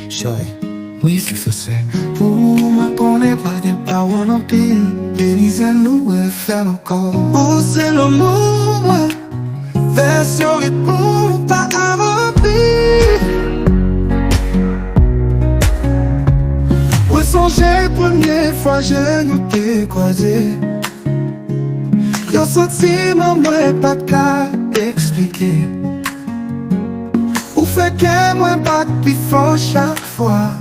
Joy, oui, c'est facile. Pour moi, qu'on n'est pas des paroles en pile. Bénisez-nous et faire encore. Oh, c'est l'amour, ouais. Version répond pas à remplir. Ouais, songez, première fois, je nous t'ai croisé. Y'a sentiment, moi, pas de cas expliquer. Ou fait que moi, pas plus fort chaque fois.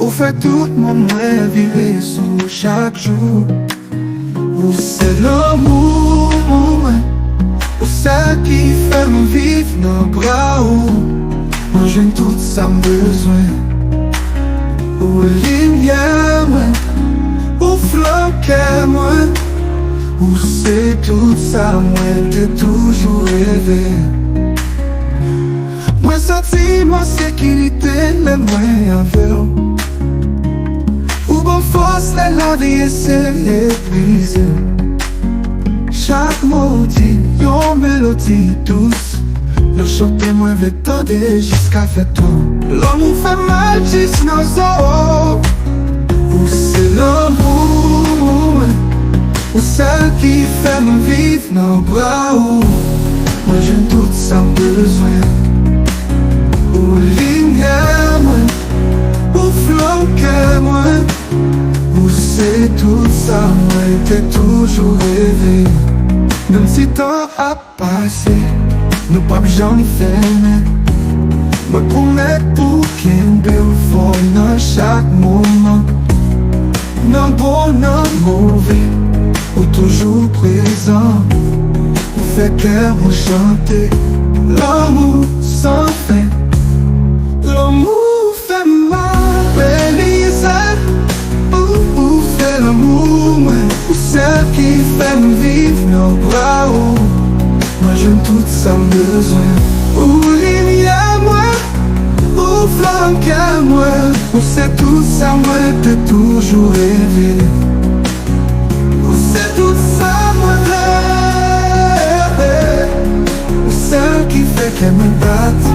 Ou fait tout mon moi vivre sous chaque jour. Ou c'est l'amour, ou ça qui fait me vivre nos bras. Ou j'ai tout ça besoin. Ou lumière, ou flanquer moi. Ou c'est tout ça, moi j'ai toujours rêvé. Moi senti ma sécurité, les moyens vers. Ou bon force, la vie c'est épuisé. Chaque mot dit, yon mélodie douce. Le chanter moins vite tendez jusqu'à faire tout. L'amour fait mal juste nos os. Ou c'est l'amour, ou celle qui fait me vivre nos bras. Moi j'ai tout ça besoin. Ou lumière, ou flanquer moi. Ou c'est tout ça, moi t'ai toujours rêvé. Même si temps a passé, nous pas j'en ai fait. Me promets pour qu'il me fort dans chaque moment. Non bon, non mauvais, ou toujours présent. Ou fait cœur ou chanter l'amour sans fin. L'amour fait mal, Bélisa. Ou fait l'amour, ou celle qui fait me vivre nos bras. Moi j'aime tout ça besoin. Ou lumière moi, ou flanquer moi. Ou c'est tout ça moi t'ai toujours rêvé. Ou c'est tout ça moi rêve. Ou celle qui fait qu'elle me batte.